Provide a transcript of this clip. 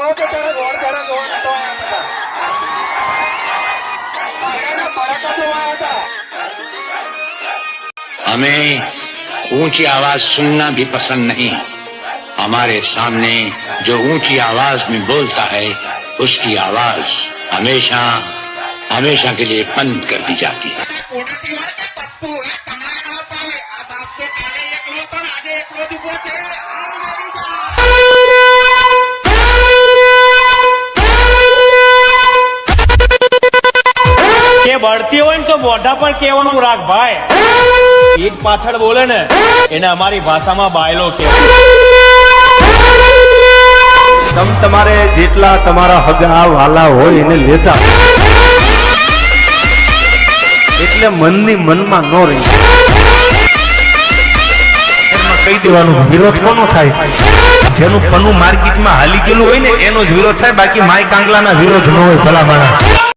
કહો કે તારે ગોળ કરે ગોળ તો हमें ऊंची आवाज सुनना भी पसंद नहीं। हमारे सामने जो ऊंची आवाज में बोलता है उसकी आवाज हमेशा हमेशा के लिए बंद कर दी जाती है। કે બળતી હોય ને તો મોઢા પર કેવાનું રાખ ભાઈ, એક પાછળ બોલે ને એને અમારી ભાષામાં બાયલો કહેવાય। તમારે જેટલા તમારા હગા વાલા હોય એને લેતા, એટલે મનની મનમાં ન રહી કહી દેવાનું વિરોધ કોનો થાય? જેનું પનું માર્કેટમાં હાલી ગયેલું હોય ને એનો જ વિરોધ થાય, બાકી માય કાંગલાના વિરોધ ન હોય ભલા માણસ।